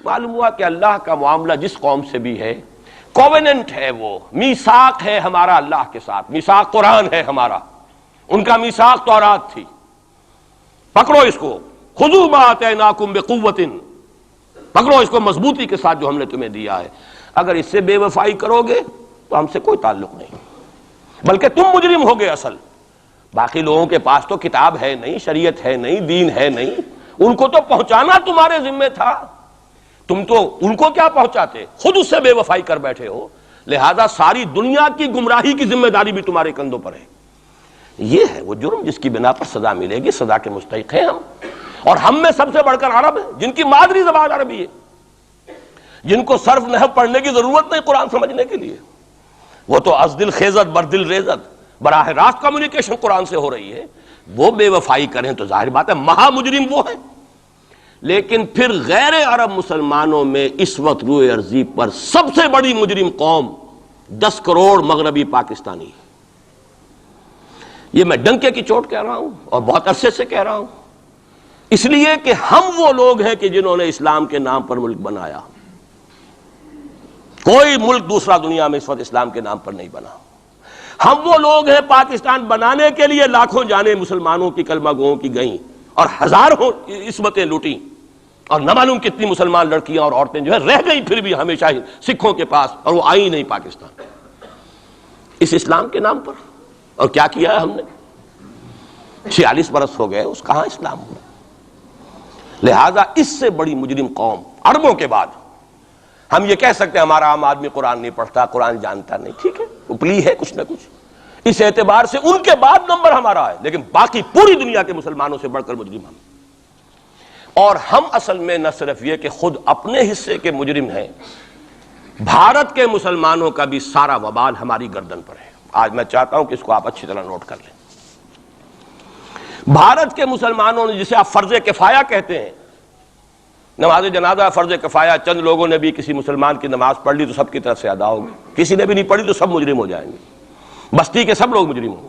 معلوم ہوا کہ اللہ کا معاملہ جس قوم سے بھی ہے کووننٹ ہے، وہ میثاق ہے ہمارا اللہ کے ساتھ، میثاق قرآن ہے ہمارا، ان کا میثاق تورات تھی، پکڑو اس کو، خذوا ما آتیناکم بقوۃ، پکڑو اس کو مضبوطی کے ساتھ جو ہم نے تمہیں دیا ہے، اگر اس سے بے وفائی کرو گے تو ہم سے کوئی تعلق نہیں، بلکہ تم مجرم ہوگے اصل، باقی لوگوں کے پاس تو کتاب ہے نہیں، شریعت ہے نہیں، دین ہے نہیں، ان کو تو پہنچانا تمہارے ذمہ تھا، تم تو ان کو کیا پہنچاتے، خود اس سے بے وفائی کر بیٹھے ہو، لہذا ساری دنیا کی گمراہی کی ذمہ داری بھی تمہارے کندھوں پر ہے۔ یہ ہے وہ جرم جس کی بنا پر سزا ملے گی، سزا کے مستحق ہیں ہم، اور ہم میں سب سے بڑھ کر عرب ہیں جن کی مادری زبان عربی ہے، جن کو صرف نحو پڑھنے کی ضرورت نہیں قرآن سمجھنے کے لیے، وہ تو از دل خیزت بر دل ریزت، براہ راست کمیونیکیشن قرآن سے ہو رہی ہے، وہ بے وفائی کریں تو ظاہر بات ہے مہا مجرم وہ ہیں۔ لیکن پھر غیر عرب مسلمانوں میں اس وقت روئے ارضی پر سب سے بڑی مجرم قوم 10 کروڑ مغربی پاکستانی ہے، یہ میں ڈنکے کی چوٹ کہہ رہا ہوں اور بہت عرصے سے کہہ رہا ہوں، اس لیے کہ ہم وہ لوگ ہیں کہ جنہوں نے اسلام کے نام پر ملک بنایا، کوئی ملک دوسرا دنیا میں اس وقت اسلام کے نام پر نہیں بنا، ہم وہ لوگ ہیں پاکستان بنانے کے لیے لاکھوں جانیں مسلمانوں کی کلمہ گوؤں کی گئیں اور ہزاروں عصمتیں لوٹیں، اور نہ معلوم کتنی مسلمان لڑکیاں اور عورتیں جو ہے رہ گئیں پھر بھی ہمیشہ ہی سکھوں کے پاس، اور وہ آئی نہیں پاکستان اس اسلام کے نام پر۔ اور کیا کیا ہے ہم نے، 46 برس ہو گئے، اس کہاں اسلام ہوا؟ لہذا اس سے بڑی مجرم قوم عربوں کے بعد، ہم یہ کہہ سکتے ہیں ہمارا عام آدمی قرآن نہیں پڑھتا، قرآن جانتا نہیں، ٹھیک ہے، اپلی ہے کچھ نہ کچھ، اس اعتبار سے ان کے بعد نمبر ہمارا ہے، لیکن باقی پوری دنیا کے مسلمانوں سے بڑھ کر مجرم ہم، اور ہم اصل میں نہ صرف یہ کہ خود اپنے حصے کے مجرم ہیں، بھارت کے مسلمانوں کا بھی سارا وبال ہماری گردن پر ہے۔ آج میں چاہتا ہوں کہ اس کو آپ اچھی طرح نوٹ کر لیں۔ بھارت کے مسلمانوں نے، جسے آپ فرض کفایہ کہتے ہیں، نماز جنازہ فرض کفایہ، چند لوگوں نے بھی کسی مسلمان کی نماز پڑھ لی تو سب کی طرف سے ادا ہوگی، کسی نے بھی نہیں پڑھی تو سب مجرم ہو جائیں گے، بستی کے سب لوگ مجرم ہوں گے۔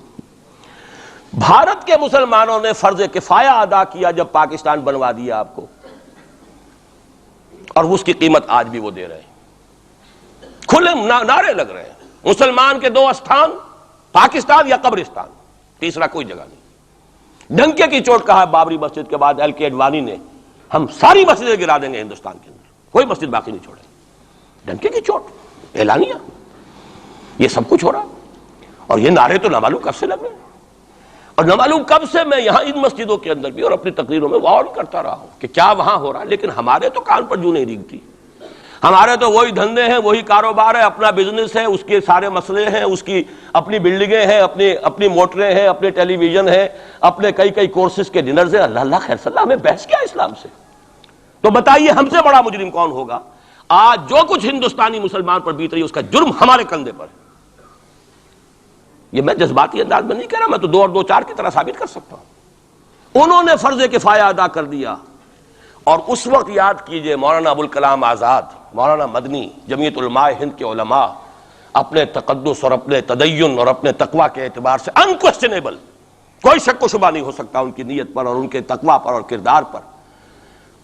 بھارت کے مسلمانوں نے فرض کفایہ ادا کیا جب پاکستان بنوا دیا آپ کو، اور اس کی قیمت آج بھی وہ دے رہے ہیں، کھلے نعرے لگ رہے ہیں، مسلمان کے 2 استھان، پاکستان یا قبرستان، تیسرا کوئی جگہ نہیں۔ ڈنکے کی چوٹ کہا بابری مسجد کے بعد ایل کے اڈوانی نے، ہم ساری مسجدیں گرا دیں گے ہندوستان کے اندر، کوئی مسجد باقی نہیں چھوڑے، ڈنکے کی چوٹ اعلانیہ، یہ سب کچھ ہو رہا، اور یہ نعرے تو نہ معلوم کب سے لگ رہے ہیں، اور نہ معلوم کب سے میں یہاں ان مسجدوں کے اندر بھی اور اپنی تقریروں میں وارن کرتا رہا ہوں کہ کیا وہاں ہو رہا ہے، لیکن ہمارے تو کان پر جوں نہیں ریگتی، ہمارے تو وہی دھندے ہیں، وہی کاروبار ہے، اپنا بزنس ہے، اس کے سارے مسئلے ہیں، اس کی اپنی بلڈنگیں ہیں، اپنی موٹریں ہیں، اپنے ٹیلی ویژن ہیں، اپنے کئی کورسز کے ڈنرز ہیں، اللہ اللہ خیر صلی اللہ، ہمیں بحث کیا اسلام سے؟ تو بتائیے ہم سے بڑا مجرم کون ہوگا؟ آج جو کچھ ہندوستانی مسلمان پر بیت رہی ہے اس کا جرم ہمارے کندھے پر ہے۔ یہ میں جذباتی انداز میں نہیں کہہ رہا، میں تو 2 اور 2 4 کی طرح ثابت کر سکتا ہوں۔ انہوں نے فرض کفایہ ادا کر دیا، اور اس وقت یاد کیجئے مولانا ابوالکلام آزاد، مولانا مدنی، جمعیت علماء ہند کے علماء اپنے تقدس اور اپنے تدین اور اپنے تقوی کے اعتبار سے انکویسچنیبل، کوئی شک و شبہ نہیں ہو سکتا ان کی نیت پر اور ان کے تقوی پر اور کردار پر،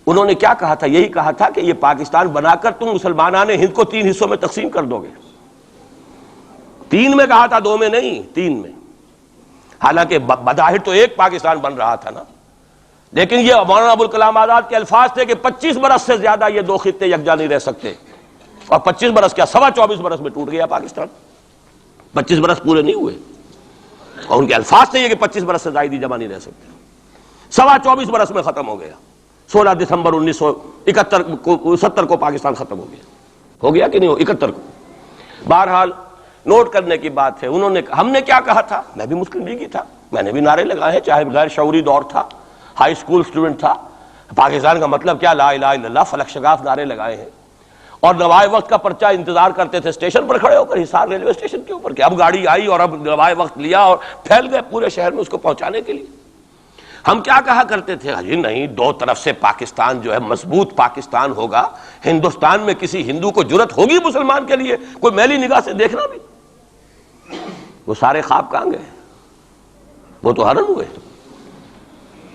انہوں نے کیا کہا تھا؟ یہی کہا تھا کہ یہ پاکستان بنا کر تم مسلمانان ہند کو 3 حصوں میں تقسیم کر دو گے۔ 3 میں کہا تھا، 2 میں نہیں، 3 میں، حالانکہ بظاہر تو ایک پاکستان بن رہا تھا نا، لیکن یہ مولانا ابوالکلام آزاد کے الفاظ تھے کہ 25 برس سے زیادہ یہ 2 خطے یکجا نہیں رہ سکتے، اور 25 برس کیا، 24.25 برس میں ٹوٹ گیا پاکستان، 25 برس پورے نہیں ہوئے، اور ان کے الفاظ تھے یہ کہ 25 برس سے زائد جمع نہیں رہ سکتے، 24.25 برس میں ختم ہو گیا، 16 دسمبر 1970 کو پاکستان ختم ہو گیا کہ نہیں ہو، 71 کو۔ بہرحال نوٹ کرنے کی بات ہے، ہم نے کیا کہا تھا؟ میں بھی مسلم لیگی تھا، میں نے بھی نعرے لگائے ہیں، چاہے غیر شعوری دور تھا، ہائی اسکول اسٹوڈنٹ تھا، پاکستان کا مطلب کیا، لا الہ الا اللہ، فلک شگاف نعرے لگائے ہیں، اور نوائے وقت کا پرچہ انتظار کرتے تھے اسٹیشن پر کھڑے ہو کر، حصار ریلوے اسٹیشن کے اوپر، کہ اب گاڑی آئی اور اب نوائے وقت لیا، اور پھیل گئے پورے شہر میں اس کو پہنچانے کے لیے۔ ہم کیا کہا کرتے تھے؟ جی نہیں، 2 طرف سے پاکستان جو ہے مضبوط پاکستان ہوگا، ہندوستان میں کسی ہندو کو جرت ہوگی مسلمان کے لیے کوئی میلی نگاہ سے دیکھنا بھی؟ وہ سارے خواب کہاں گئے؟ وہ تو حرم ہوئے،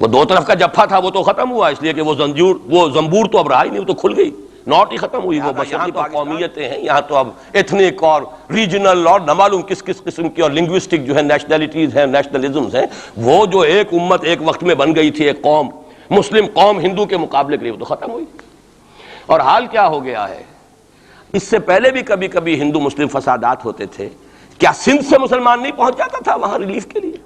وہ 2 طرف کا جفا تھا وہ تو ختم ہوا، اس لیے کہ وہ زنبور تو اب رہا ہی نہیں، وہ تو کھل گئی، ناٹ ہی ختم ہوئی وہ مشرقی تو قومیتیں ہیں، یہاں تو اب ایتھنک اور ریجنل اور نہ معلوم کس کس قسم کی اور لنگوسٹک جو ہے نیشنلٹیز ہیں، نیشنلزمز ہیں، وہ جو ایک امت ایک وقت میں بن گئی تھی، ایک قوم مسلم قوم ہندو کے مقابلے کے لیے، وہ تو ختم ہوئی۔ اور حال کیا ہو گیا ہے، اس سے پہلے بھی کبھی کبھی ہندو مسلم فسادات ہوتے تھے، کیا سندھ سے مسلمان نہیں پہنچ جاتا تھا وہاں ریلیف کے لیے؟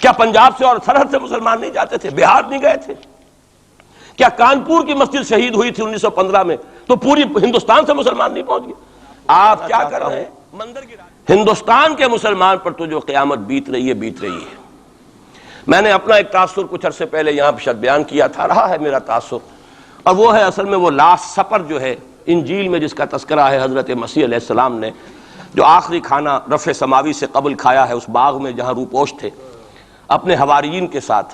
کیا پنجاب سے اور سرحد سے مسلمان نہیں جاتے تھے؟ بہار نہیں گئے تھے؟ کیا کانپور کی مسجد شہید ہوئی تھی 1915 میں تو پوری ہندوستان سے مسلمان نہیں پہنچ گئے؟ آپ کیا کر رہے ہیں؟ ہندوستان کے مسلمان پر تو جو قیامت بیت رہی ہے بیت رہی ہے۔ میں نے اپنا ایک تاثر کچھ عرصے پہلے یہاں شاید بیان کیا تھا، رہا ہے میرا تاثر، اور وہ ہے اصل میں وہ لاسٹ سپر جو ہے انجیل میں جس کا تذکرہ ہے حضرت مسیح علیہ السلام نے جو آخری کھانا رفع سماوی سے قبل کھایا ہے اس باغ میں جہاں روپوش تھے اپنے حواریین کے ساتھ۔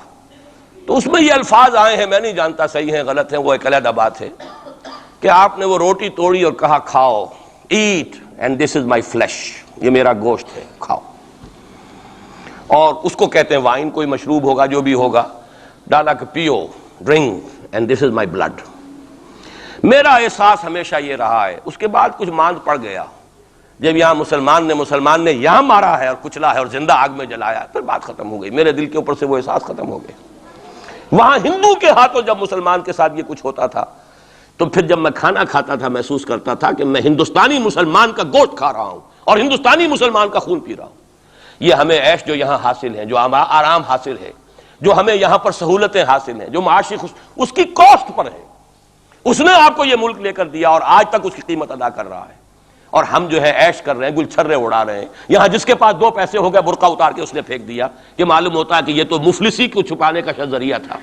تو اس میں یہ الفاظ آئے ہیں، میں نہیں جانتا صحیح ہیں غلط ہیں، وہ ایک علیحدہ بات ہے، کہ آپ نے وہ روٹی توڑی اور کہا کھاؤ، eat and this is my flesh, یہ میرا گوشت ہے، کھاؤ۔ اور اس کو کہتے ہیں وائن، کوئی مشروب ہوگا جو بھی ہوگا، ڈالا کہ پیو، drink and this is my blood. میرا احساس ہمیشہ یہ رہا ہے، اس کے بعد کچھ ماند پڑ گیا جب یہاں مسلمان نے یہاں مارا ہے اور کچلا ہے اور زندہ آگ میں جلایا، پھر بات ختم ہو گئی، میرے دل کے اوپر سے وہ احساس ختم ہو گئے۔ وہاں ہندو کے ہاتھوں جب مسلمان کے ساتھ یہ کچھ ہوتا تھا تو پھر جب میں کھانا کھاتا تھا محسوس کرتا تھا کہ میں ہندوستانی مسلمان کا گوشت کھا رہا ہوں اور ہندوستانی مسلمان کا خون پی رہا ہوں۔ یہ ہمیں عیش جو یہاں حاصل ہے، جو آرام حاصل ہے، جو ہمیں یہاں پر سہولتیں حاصل ہیں، جو معاشی اس کی کاسٹ پر ہے۔ اس نے آپ کو یہ ملک لے کر دیا اور آج تک اس کی قیمت ادا کر رہا ہے، اور ہم جو ہے عیش کر رہے ہیں، گل چھرے اڑا رہے ہیں۔ یہاں جس کے پاس 2 پیسے ہو گئے برقع اتار کے اس نے پھینک دیا، کہ معلوم ہوتا ہے کہ یہ تو مفلسی کو چھپانے کا ذریعہ تھا۔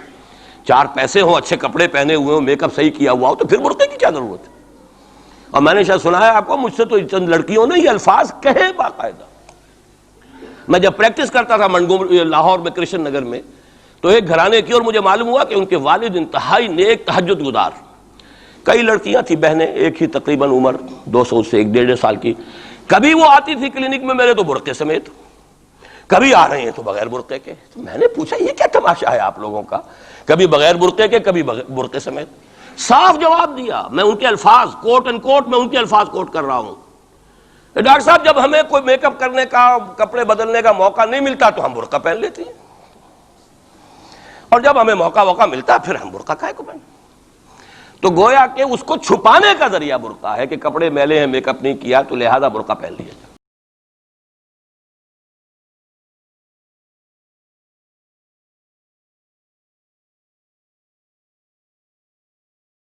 4 پیسے ہوں، اچھے کپڑے پہنے ہوئے ہوں، میک اپ صحیح کیا ہوا ہو، تو پھر برقعے کی کیا ضرورت ہے؟ اور میں نے شاید سنا ہے آپ کو، مجھ سے تو چند لڑکیوں نے یہ الفاظ کہے باقاعدہ۔ میں جب پریکٹس کرتا تھا لاہور میں کرشن نگر میں، تو ایک گھرانے کی، اور مجھے معلوم ہوا کہ ان کے والد انتہائی نیک تہجد گزار، کئی لڑکیاں تھیں بہنیں، ایک ہی تقریباً عمر 200 سے 1.5 سال کی، کبھی وہ آتی تھی کلینک میں میرے تو برقعے سمیت، کبھی آ رہے ہیں تو بغیر برقعے کے۔ تو میں نے پوچھا یہ کیا تماشا ہے آپ لوگوں کا، کبھی بغیر برقعے کے کبھی برقعے سمیت؟ صاف جواب دیا، میں ان کے الفاظ کوٹ اینڈ کوٹ میں ان کے الفاظ کوٹ کر رہا ہوں، ڈاکٹر صاحب جب ہمیں کوئی میک اپ کرنے کا، کپڑے بدلنے کا موقع نہیں ملتا تو ہم برقع پہن لیتے ہیں، اور جب ہمیں موقع ملتا پھر ہم برقع کاہے کو پہنیں؟ تو گویا کہ اس کو چھپانے کا ذریعہ برقع ہے کہ کپڑے میلے ہیں، میک اپ نہیں کیا تو لہذا برقع پہن لیا۔